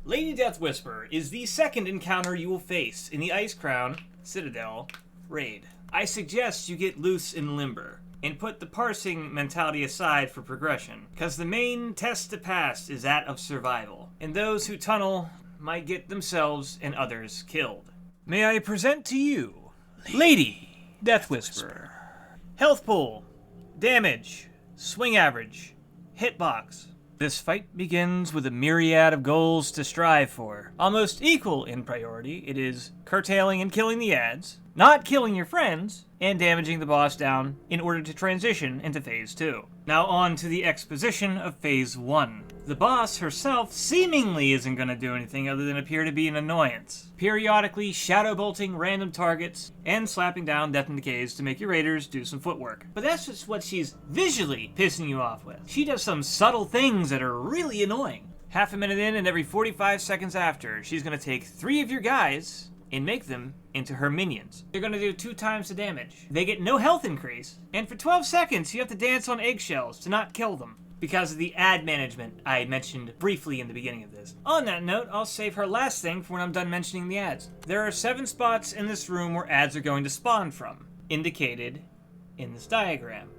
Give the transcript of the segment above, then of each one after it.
Lady Deathwhisperer is the second encounter you will face in the Icecrown Citadel raid. I suggest you get loose and limber, and put the parsing mentality aside for progression, because the main test to pass is that of survival, and those who tunnel might get themselves and others killed. May I present to you Lady Deathwhisperer. Health pool, damage, swing average, hitbox. This fight begins with a myriad of goals to strive for. Almost equal in priority, it is curtailing and killing the ads, not killing your friends, and damaging the boss down in order to transition into Phase 2. Now on to the exposition of Phase 1. The boss herself seemingly isn't going to do anything other than appear to be an annoyance, periodically shadow bolting random targets and slapping down death and decays to make your raiders do some footwork. But that's just what she's visually pissing you off with. She does some subtle things that are really annoying. Half a minute in and every 45 seconds after, she's going to take 3 of your guys and make them into her minions. They're going to do 2 times the damage. They get no health increase, and for 12 seconds you have to dance on eggshells to not kill them, because of the ad management I mentioned briefly in the beginning of this. On that note, I'll save her last thing for when I'm done mentioning the ads. There are 7 spots in this room where ads are going to spawn from, indicated in this diagram.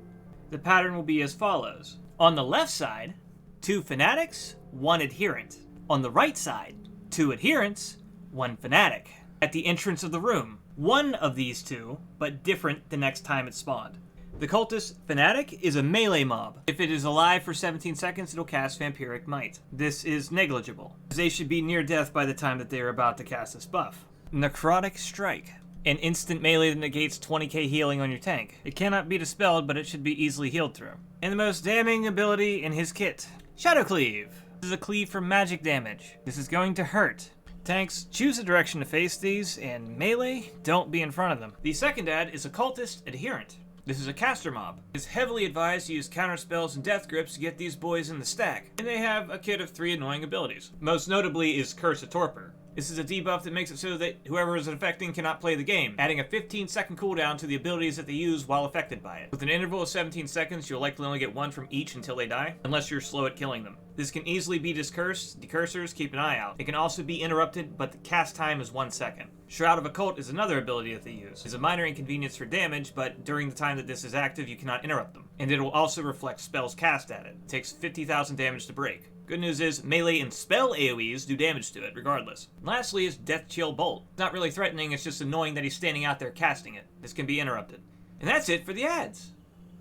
The pattern will be as follows. On the left side, 2 Fanatics, 1 Adherent. On the right side, 2 Adherents, 1 Fanatic. At the entrance of the room, one of these 2, but different the next time it spawned. The cultist Fanatic is a melee mob. If it is alive for 17 seconds, it'll cast Vampiric Might. This is negligible, as they should be near death by the time that they are about to cast this buff. Necrotic Strike. An instant melee that negates 20k healing on your tank. It cannot be dispelled, but it should be easily healed through. And the most damning ability in his kit, Shadow Cleave. This is a cleave for magic damage. This is going to hurt. Tanks, choose a direction to face these, and melee, don't be in front of them. The second ad is Occultist Adherent. This is a caster mob. It's heavily advised to use counter spells and death grips to get these boys in the stack, and they have a kit of 3 annoying abilities. Most notably is Curse of Torpor. This is a debuff that makes it so that whoever is affecting cannot play the game, adding a 15-second cooldown to the abilities that they use while affected by it. With an interval of 17 seconds, you'll likely only get 1 from each until they die, unless you're slow at killing them. This can easily be discursed. Decursors, keep an eye out. It can also be interrupted, but the cast time is 1 second. Shroud of Occult is another ability that they use. It's a minor inconvenience for damage, but during the time that this is active, you cannot interrupt them. And it will also reflect spells cast at it. It takes 50,000 damage to break. Good news is, melee and spell AoEs do damage to it, regardless. And lastly is Deathchill Bolt. It's not really threatening, it's just annoying that he's standing out there casting it. This can be interrupted. And that's it for the ads.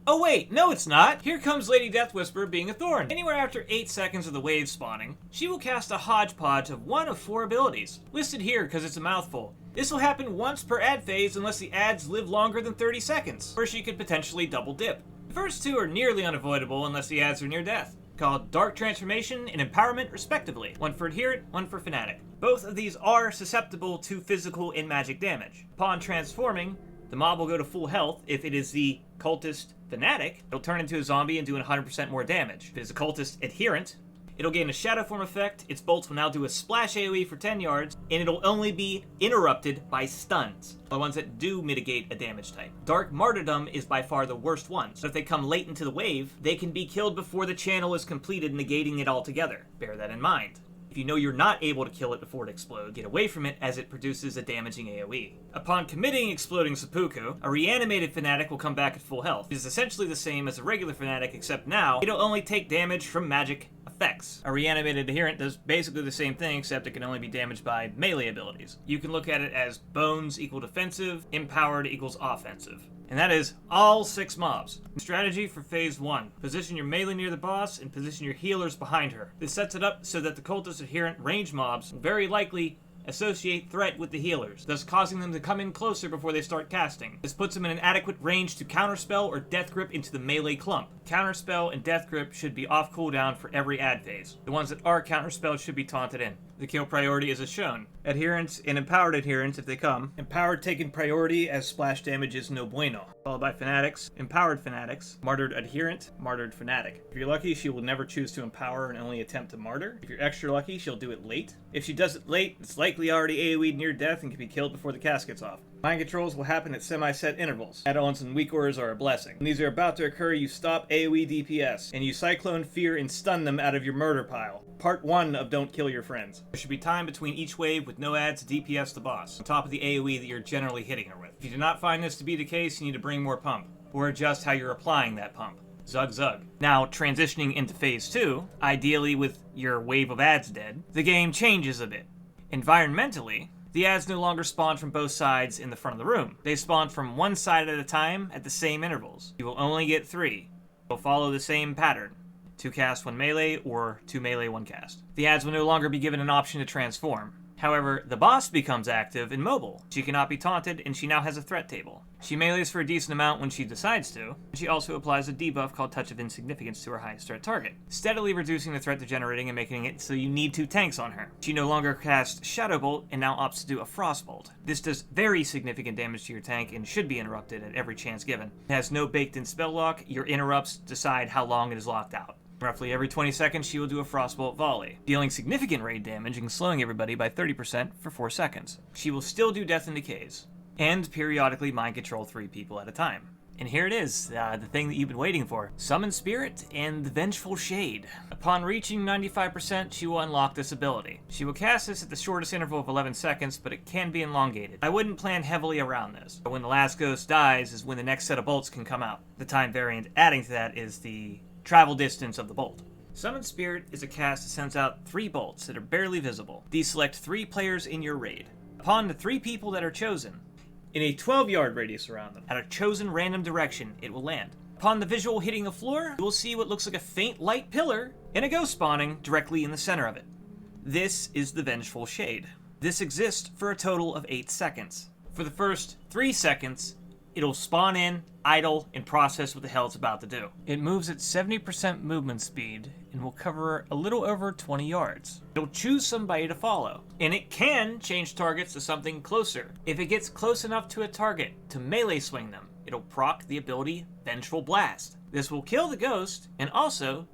Oh wait, no it's not! Here comes Lady Deathwhisperer being a thorn. Anywhere after 8 seconds of the wave spawning, she will cast a HodgePodge of 1 of 4 abilities. Listed here because it's a mouthful. This will happen once per ad phase unless the ads live longer than 30 seconds, where she could potentially double dip. The first 2 are nearly unavoidable unless the ads are near death, called Dark Transformation and Empowerment respectively. 1 for Adherent, 1 for Fanatic. Both of these are susceptible to physical and magic damage. Upon transforming, the mob will go to full health. If it is the cultist Fanatic, it'll turn into a zombie and do 100% more damage. If it is a cultist Adherent, it'll gain a shadow form effect, its bolts will now do a splash AoE for 10 yards, and it'll only be interrupted by stuns, the ones that do mitigate a damage type. Dark Martyrdom is by far the worst one, so if they come late into the wave, they can be killed before the channel is completed, negating it altogether. Bear that in mind. If you know you're not able to kill it before it explodes, get away from it as it produces a damaging AoE. Upon committing Exploding Seppuku, a reanimated Fanatic will come back at full health. It is essentially the same as a regular Fanatic, except now it'll only take damage from magic effects. A reanimated Adherent does basically the same thing, except it can only be damaged by melee abilities. You can look at it as bones equal defensive, empowered equals offensive. And that is all 6 mobs. Strategy for Phase 1. Position your melee near the boss and position your healers behind her. This sets it up so that the cultist Adherent range mobs will very likely associate threat with the healers, thus causing them to come in closer before they start casting. This puts them in an adequate range to counterspell or death grip into the melee clump. Counterspell and death grip should be off cooldown for every ad phase. The ones that are counterspelled should be taunted in. The kill priority is as shown. Adherents and empowered adherents if they come. Empowered taking priority as splash damage is no bueno. Followed by Fanatics, empowered Fanatics, martyred adherent, martyred Fanatic. If you're lucky, she will never choose to empower and only attempt to martyr. If you're extra lucky, she'll do it late. If she does it late, it's likely already AoE'd near death and can be killed before the cast gets off. Mind controls will happen at semi-set intervals. Add-ons and weak orders are a blessing. When these are about to occur, you stop AoE DPS, and you Cyclone Fear and stun them out of your murder pile. Part 1 of Don't Kill Your Friends. There should be time between each wave with no ads to DPS the boss, on top of the AoE that you're generally hitting her with. If you do not find this to be the case, you need to bring more pump, or adjust how you're applying that pump. Zug zug. Now, transitioning into Phase 2, ideally with your wave of ads dead, the game changes a bit. Environmentally, the ads no longer spawn from both sides in the front of the room. They spawn from one side at a time at the same intervals. You will only get 3. They'll follow the same pattern. 2 cast, 1 melee, or 2 melee, 1 cast. The ads will no longer be given an option to transform. However, the boss becomes active and mobile. She cannot be taunted, and she now has a threat table. She melees for a decent amount when she decides to, and she also applies a debuff called Touch of Insignificance to her highest threat target, steadily reducing the threat to generating and making it so you need 2 tanks on her. She no longer casts Shadowbolt, and now opts to do a Frostbolt. This does very significant damage to your tank and should be interrupted at every chance given. It has no baked-in spell lock. Your interrupts decide how long it is locked out. Roughly every 20 seconds, she will do a Frostbolt volley, dealing significant raid damage and slowing everybody by 30% for 4 seconds. She will still do death and decays, and periodically mind control 3 people at a time. And here it is, the thing that you've been waiting for. Summon Spirit and the Vengeful Shade. Upon reaching 95%, she will unlock this ability. She will cast this at the shortest interval of 11 seconds, but it can be elongated. I wouldn't plan heavily around this. But when the last ghost dies is when the next set of bolts can come out. The time variant adding to that is the travel distance of the bolt. Summon Spirit is a cast that sends out 3 bolts that are barely visible. These select 3 players in your raid. Upon the 3 people that are chosen, in a 12-yard radius around them, at a chosen random direction, it will land. Upon the visual hitting the floor, you will see what looks like a faint light pillar and a ghost spawning directly in the center of it. This is the Vengeful Shade. This exists for a total of 8 seconds. For the first 3 seconds, it'll spawn in, idle, and process what the hell it's about to do. It moves at 70% movement speed and will cover a little over 20 yards. It'll choose somebody to follow, and it can change targets to something closer. If it gets close enough to a target to melee swing them, it'll proc the ability Vengeful Blast. This will kill the ghost and also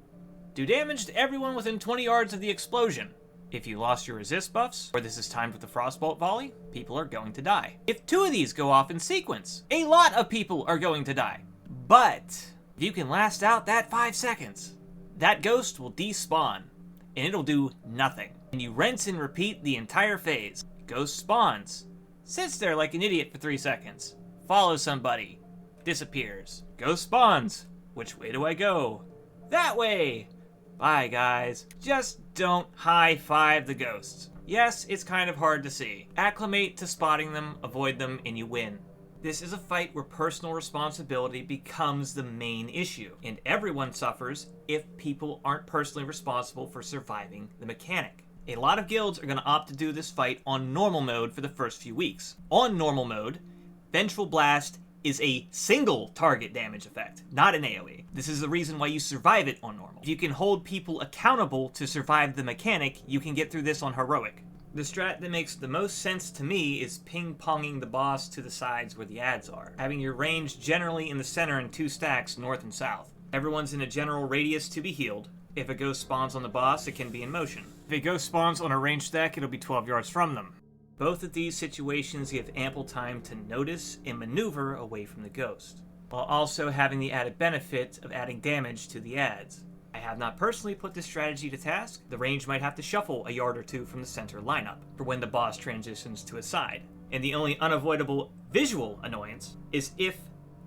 do damage to everyone within 20 yards of the explosion. If you lost your resist buffs, or this is timed with the Frostbolt volley, people are going to die. If 2 of these go off in sequence, a lot of people are going to die. But if you can last out that 5 seconds, that ghost will despawn, and it'll do nothing. And you rinse and repeat the entire phase. Ghost spawns, sits there like an idiot for 3 seconds, follows somebody, disappears. Ghost spawns. Which way do I go? That way! Bye, guys. Just don't high-five the ghosts. Yes, it's kind of hard to see. Acclimate to spotting them, avoid them, and you win. This is a fight where personal responsibility becomes the main issue, and everyone suffers if people aren't personally responsible for surviving the mechanic. A lot of guilds are going to opt to do this fight on normal mode for the first few weeks. On normal mode, Vengeful Blast is a single target damage effect, not an AoE. This is the reason why you survive it on normal. If you can hold people accountable to survive the mechanic, you can get through this on Heroic. The strat that makes the most sense to me is ping-ponging the boss to the sides where the ads are, having your range generally in the center in 2 stacks, north and south. Everyone's in a general radius to be healed. If a ghost spawns on the boss, it can be in motion. If a ghost spawns on a ranged stack, it'll be 12 yards from them. Both of these situations give ample time to notice and maneuver away from the ghost, while also having the added benefit of adding damage to the ads. I have not personally put this strategy to task. The range might have to shuffle a yard or 2 from the center lineup for when the boss transitions to a side. And the only unavoidable visual annoyance is if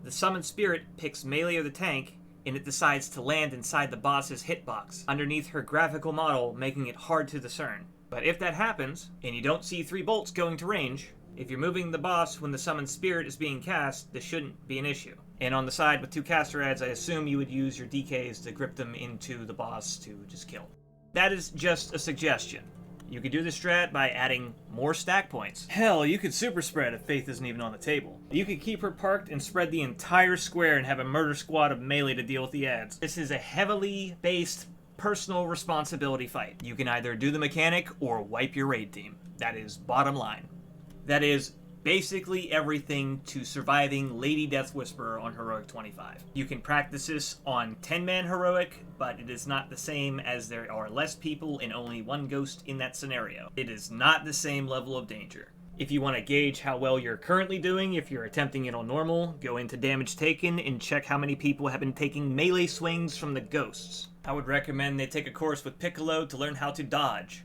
the summoned spirit picks melee or the tank and it decides to land inside the boss's hitbox, underneath her graphical model, making it hard to discern. But if that happens, and you don't see 3 bolts going to range, if you're moving the boss when the summoned spirit is being cast, this shouldn't be an issue. And on the side with 2 caster ads, I assume you would use your DKs to grip them into the boss to just kill. That is just a suggestion. You could do the strat by adding more stack points. Hell, you could super spread if Faith isn't even on the table. You could keep her parked and spread the entire square and have a murder squad of melee to deal with the ads. This is a heavily based personal responsibility fight. You can either do the mechanic or wipe your raid team. That is bottom line. That is basically everything to surviving Lady Deathwhisperer on Heroic 25. You can practice this on 10-man Heroic, but it is not the same as there are less people and only 1 ghost in that scenario. It is not the same level of danger. If you want to gauge how well you're currently doing, if you're attempting it on normal, go into damage taken and check how many people have been taking melee swings from the ghosts. I would recommend they take a course with Piccolo to learn how to dodge.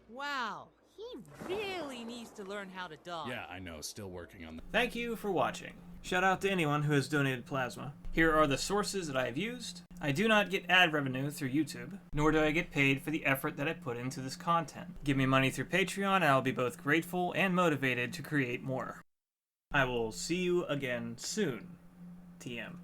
Wow, he really needs to learn how to dodge. Yeah, I know, still working on that. Thank you for watching. Shout out to anyone who has donated plasma. Here are the sources that I have used. I do not get ad revenue through YouTube, nor do I get paid for the effort that I put into this content. Give me money through Patreon and I'll be both grateful and motivated to create more. I will see you again soon. TM.